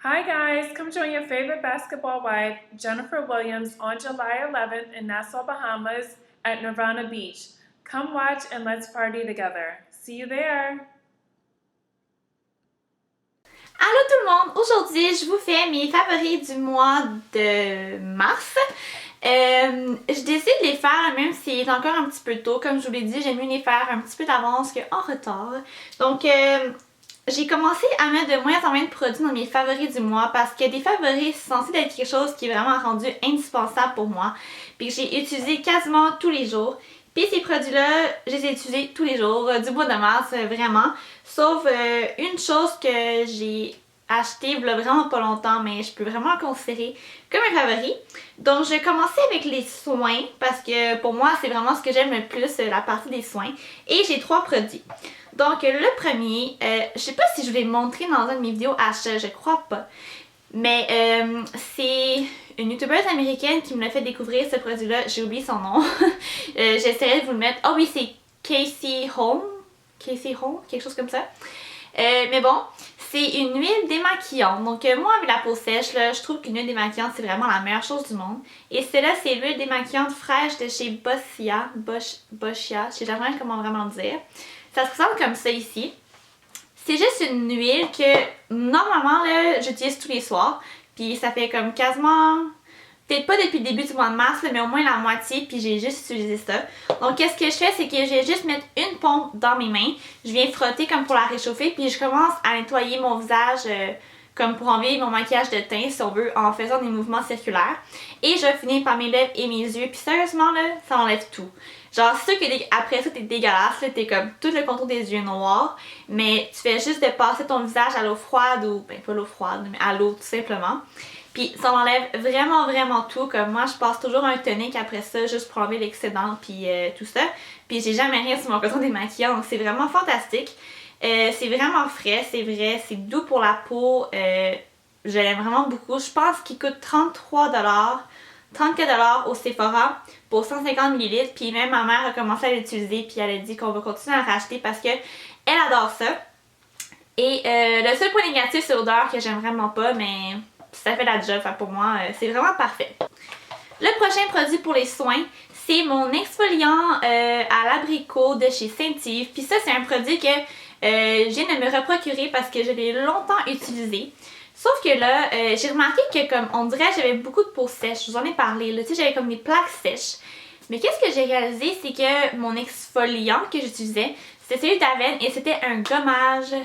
Hi guys, come join your favorite basketball wife, Jennifer Williams, on July 11th in Nassau, Bahamas at Nirvana Beach. Come watch and let's party together. See you there! Allô tout le monde! Aujourd'hui, je vous fais mes favoris du mois de mars. Je décide de les faire, même s'il est encore un petit peu tôt. Comme je vous l'ai dit, j'aime mieux les faire un petit peu d'avance qu'en retard. Donc, j'ai commencé à mettre de moins en moins de produits dans mes favoris du mois parce que des favoris, c'est censé être quelque chose qui est vraiment rendu indispensable pour moi. Puis que j'ai utilisé quasiment tous les jours. Puis ces produits-là, je les ai utilisés tous les jours, du mois de mars, vraiment. Sauf une chose que j'ai acheté il y a vraiment pas longtemps, mais je peux vraiment le considérer comme un favori. Donc je vais commencer avec les soins, parce que pour moi, c'est vraiment ce que j'aime le plus, la partie des soins. Et j'ai 3 produits. Donc le premier, je sais pas si je vais le montrer dans une de mes vidéos achats, je crois pas. Mais c'est une youtubeuse américaine qui me l'a fait découvrir ce produit-là. J'ai oublié son nom. J'essaierai de vous le mettre. Ah oui, c'est Casey Home. Casey Home, quelque chose comme ça. Mais bon, c'est une huile démaquillante. Donc moi, avec la peau sèche, là, je trouve qu'une huile démaquillante, c'est vraiment la meilleure chose du monde. Et celle-là, c'est l'huile démaquillante fraîche de chez Boscia. Boscia, je sais jamais comment vraiment le dire. Ça se présente comme ça ici. C'est juste une huile que normalement là, j'utilise tous les soirs. Puis ça fait comme quasiment, peut-être pas depuis le début du mois de mars, là, mais au moins la moitié. Puis j'ai juste utilisé ça. Donc qu'est-ce que je fais, c'est que je vais juste mettre une pompe dans mes mains. Je viens frotter comme pour la réchauffer. Puis je commence à nettoyer mon visage comme pour enlever mon maquillage de teint, si on veut, en faisant des mouvements circulaires. Et je vais finir par mes lèvres et mes yeux. Puis sérieusement là, ça enlève tout. Genre, c'est sûr que après ça, t'es dégueulasse, t'es comme tout le contour des yeux noirs, mais tu fais juste de passer ton visage à l'eau froide, ou ben pas l'eau froide, mais à l'eau tout simplement. Puis ça enlève vraiment tout, comme moi je passe toujours un tonic après ça, juste pour enlever l'excédent, puis tout ça. Puis j'ai jamais rien sur mon coton démaquillant, donc c'est vraiment fantastique. C'est vraiment frais, c'est vrai, c'est doux pour la peau, je l'aime vraiment beaucoup. Je pense qu'il coûte 34$ au Sephora pour 150 ml. Puis même ma mère a commencé à l'utiliser, puis elle a dit qu'on va continuer à racheter parce que elle adore ça. Et le seul point négatif, c'est l'odeur que j'aime vraiment pas, mais ça fait la job. Enfin, pour moi, c'est vraiment parfait. Le prochain produit pour les soins, c'est mon exfoliant à l'abricot de chez Saint-Yves. Puis ça, c'est un produit que je viens de me reprocurer parce que je l'ai longtemps utilisé. Sauf que là, j'ai remarqué que comme on dirait j'avais beaucoup de peau sèche, je vous en ai parlé, là, tu sais, j'avais comme des plaques sèches. Mais qu'est-ce que j'ai réalisé, c'est que mon exfoliant que j'utilisais, c'était celui d'Aven et c'était un gommage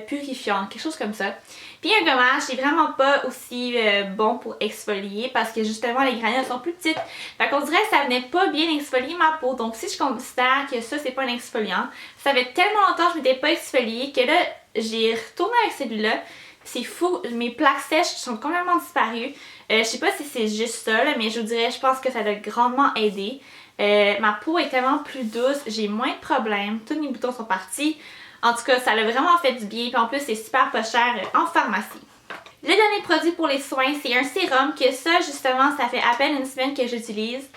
purifiant, quelque chose comme ça. Puis un gommage, c'est vraiment pas aussi bon pour exfolier parce que justement les granules sont plus petites. Fait qu'on dirait que ça venait pas bien exfolier ma peau. Donc si je considère que ça c'est pas un exfoliant, ça fait tellement longtemps que je m'étais pas exfoliée que là, j'ai retourné avec celui-là. C'est fou, mes plaques sèches sont complètement disparues. Je sais pas si c'est juste ça, là, mais je vous dirais, je pense que ça a grandement aidé. Ma peau est tellement plus douce, j'ai moins de problèmes, tous mes boutons sont partis. En tout cas, ça a vraiment fait du bien, puis en plus, c'est super pas cher en pharmacie. Le dernier produit pour les soins, c'est un sérum que ça, justement, ça fait à peine une semaine que j'utilise.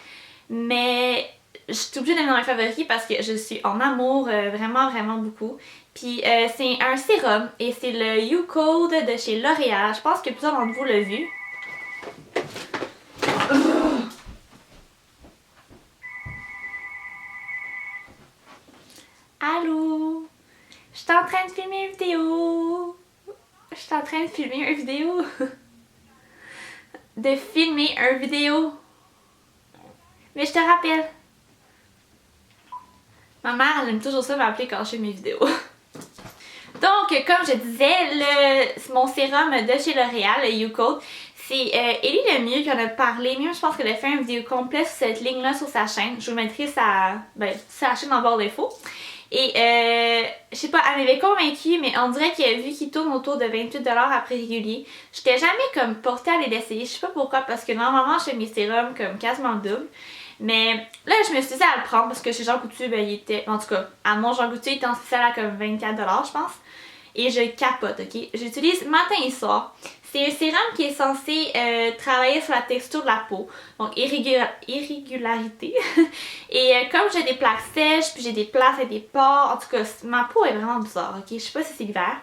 Mais je suis obligée de le mettre dans mes favoris parce que je suis en amour vraiment beaucoup. Puis c'est un sérum et c'est le You-Code de chez L'Oréal. Je pense que plusieurs d'entre vous l'ont vu. Allô? Je suis en train de filmer une vidéo. Je suis en train de filmer une vidéo. De filmer une vidéo. Mais je te rappelle. Ma mère, elle aime toujours ça m'appeler quand je fais mes vidéos. Donc, comme je disais, mon sérum de chez L'Oréal, le You-Code, c'est Ellie Lemieux qui en a parlé. Même, je pense qu'elle a fait une vidéo complète sur cette ligne-là sur sa chaîne. Je vous mettrai sa chaîne en barre d'infos. Et je sais pas, elle m'avait convaincue, mais on dirait qu'il a vu qu'il tourne autour de 28$ à prix régulier. J'étais jamais comme portée à l'essayer. Je sais pas pourquoi, parce que normalement, je fais mes sérums comme quasiment double. Mais là, je me suis dit à le prendre parce que chez Jean Coutu, ben, il était, en tout cas, à mon Jean Coutu, il était en spécial à comme 24$, je pense. Et je capote, ok? J'utilise matin et soir. C'est un sérum qui est censé travailler sur la texture de la peau, donc irrégularité. Et comme j'ai des plaques sèches, puis j'ai des places et des pores, en tout cas, ma peau est vraiment bizarre, ok? Je sais pas si c'est l'hiver.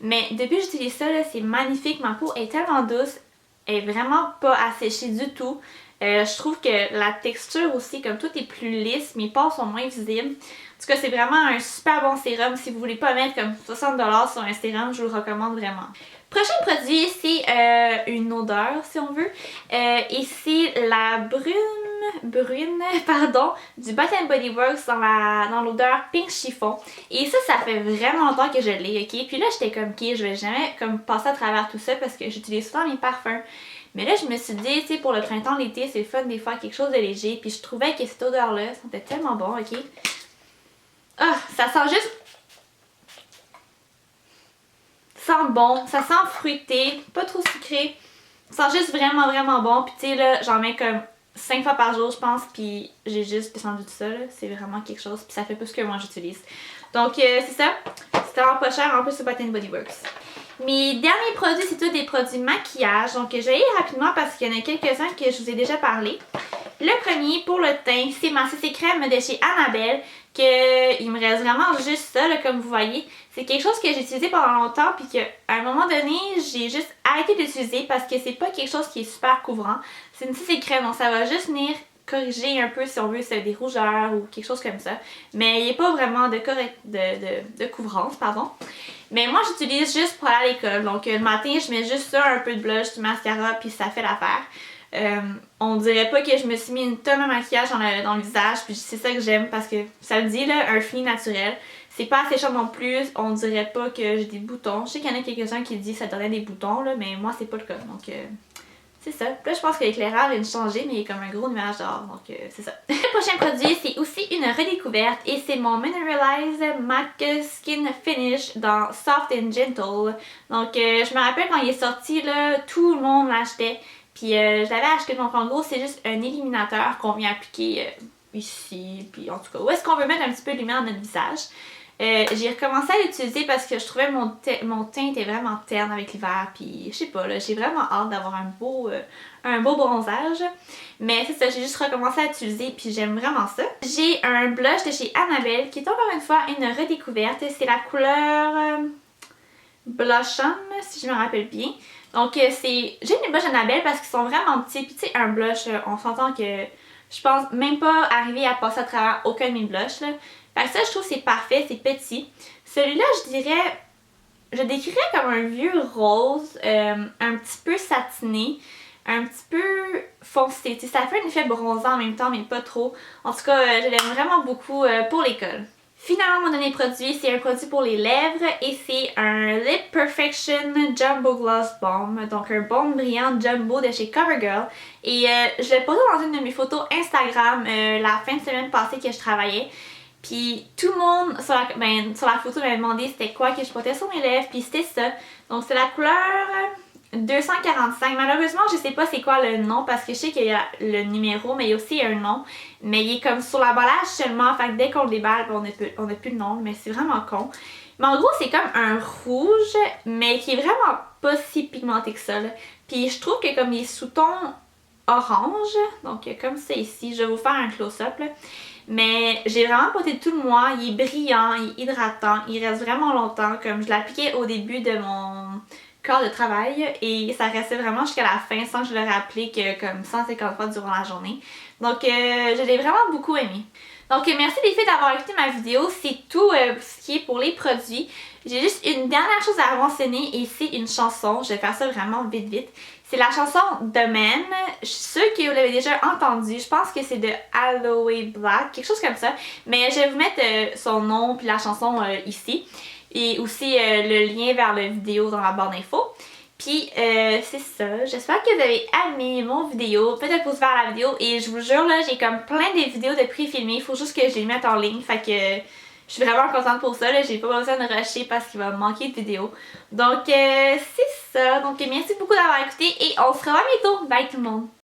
Mais depuis que j'utilise ça, là, c'est magnifique. Ma peau est tellement douce. Elle est vraiment pas asséchée du tout. Je trouve que la texture aussi, comme tout est plus lisse, mes pores sont moins visibles. En tout cas, c'est vraiment un super bon sérum. Si vous voulez pas mettre comme 60$ sur un sérum, je vous le recommande vraiment. Prochain produit, c'est une odeur, si on veut. Et c'est la brune, pardon, du Bath Body Works dans l'odeur Pink Chiffon. Et ça fait vraiment longtemps que je l'ai, ok? Puis là, j'étais comme, ok, je vais jamais comme passer à travers tout ça parce que j'utilise souvent mes parfums. Mais là, je me suis dit, tu sais, pour le printemps, l'été, c'est le fun des fois, quelque chose de léger. Puis je trouvais que cette odeur-là sentait tellement bon, ok? Ah, ça sent juste... Ça sent bon, ça sent fruité, pas trop sucré. Ça sent juste vraiment, vraiment bon. Puis tu sais, là, j'en mets comme 5 fois par jour, je pense. Puis j'ai juste descendu tout ça, là. C'est vraiment quelque chose. Puis ça fait plus que moi j'utilise. Donc, c'est ça. C'était vraiment pas cher. En plus, c'est Bath Body Works. Mes derniers produits, c'est tous des produits maquillage. Donc, je vais y aller rapidement parce qu'il y en a quelques-uns que je vous ai déjà parlé. Le premier, pour le teint, c'est ma CC crème de chez Annabelle. Il me reste vraiment juste ça, là, comme vous voyez. C'est quelque chose que j'ai utilisé pendant longtemps puis qu'à un moment donné, j'ai juste arrêté d'utiliser parce que c'est pas quelque chose qui est super couvrant. C'est une CC crème, donc ça va juste venir corriger un peu, si on veut, des rougeurs ou quelque chose comme ça. Mais il n'est pas vraiment de couvrance, pardon. Mais moi, j'utilise juste pour aller à l'école. Donc, le matin, je mets juste ça, un peu de blush, du mascara, puis ça fait l'affaire. On dirait pas que je me suis mis une tonne de maquillage dans le visage, puis c'est ça que j'aime parce que ça le dit, là, un fini naturel. C'est pas asséchant non plus, on dirait pas que j'ai des boutons. Je sais qu'il y en a quelques-uns qui disent que ça donnait des boutons, là, mais moi, c'est pas le cas. Donc, c'est ça. Puis là, je pense que l'éclairage vient de changer, mais il y a comme un gros nuage dehors, donc c'est ça. Le prochain produit, c'est aussi une redécouverte et c'est mon Mineralize Matte Skin Finish dans Soft and Gentle. Donc, je me rappelle quand il est sorti, là, tout le monde l'achetait. Puis je l'avais acheté, donc en gros, c'est juste un éliminateur qu'on vient appliquer ici, puis en tout cas, où est-ce qu'on veut mettre un petit peu de lumière dans notre visage. J'ai recommencé à l'utiliser parce que je trouvais mon teint était vraiment terne avec l'hiver, puis je sais pas, là, j'ai vraiment hâte d'avoir un beau bronzage. Mais c'est ça, j'ai juste recommencé à l'utiliser, puis j'aime vraiment ça. J'ai un blush de chez Annabelle, qui est encore une fois une redécouverte. C'est la couleur Blossom, si je me rappelle bien. Donc j'aime les blushs Annabelle parce qu'ils sont vraiment petits, puis tu sais, un blush, on s'entend que je pense même pas arriver à passer à travers aucun de mes blushs, là. Fait que ça, je trouve que c'est parfait, c'est petit. Celui-là, je décrirais comme un vieux rose, un petit peu satiné, un petit peu foncé. T'sais, ça fait un effet bronzant en même temps, mais pas trop. En tout cas, je l'aime vraiment beaucoup pour l'école. Finalement, mon dernier produit, c'est un produit pour les lèvres et c'est un Lip Perfection Jumbo Gloss Balm. Donc un baume brillant jumbo de chez CoverGirl. Et je l'ai posé dans une de mes photos Instagram la fin de semaine passée que je travaillais. Puis tout le monde sur la photo m'avait demandé c'était quoi que je portais sur mes lèvres, puis c'était ça. Donc c'est la couleur 245. Malheureusement, je sais pas c'est quoi le nom parce que je sais qu'il y a le numéro, mais il y a aussi un nom. Mais il est comme sur l'emballage seulement, fait que dès qu'on le déballe, on n'a plus le nom, mais c'est vraiment con. Mais en gros, c'est comme un rouge, mais qui est vraiment pas si pigmenté que ça, là. Puis je trouve que comme les sous-tons orange, donc comme ça ici, je vais vous faire un close-up, là. Mais j'ai vraiment porté tout le mois, il est brillant, il est hydratant, il reste vraiment longtemps, comme je l'appliquais au début de mon corps de travail et ça restait vraiment jusqu'à la fin sans que je le rappelé que comme 150 fois durant la journée. Donc je l'ai vraiment beaucoup aimé. Donc merci les filles d'avoir écouté ma vidéo, c'est tout ce qui est pour les produits. J'ai juste une dernière chose à mentionner et c'est une chanson, je vais faire ça vraiment vite. C'est la chanson The Man, je suis sûre que vous l'avez déjà entendu, je pense que c'est de Aloe Black, quelque chose comme ça. Mais je vais vous mettre son nom puis la chanson ici. Et aussi le lien vers la vidéo dans la barre d'infos. Puis c'est ça, j'espère que vous avez aimé mon vidéo, faites un pouce vers la vidéo et je vous jure là j'ai comme plein de vidéos de pré-filmées, il faut juste que je les mette en ligne, fait que je suis vraiment contente pour ça, là, j'ai pas besoin de rusher parce qu'il va me manquer de vidéos. Donc c'est ça, donc merci beaucoup d'avoir écouté et on se revoit bientôt, bye tout le monde!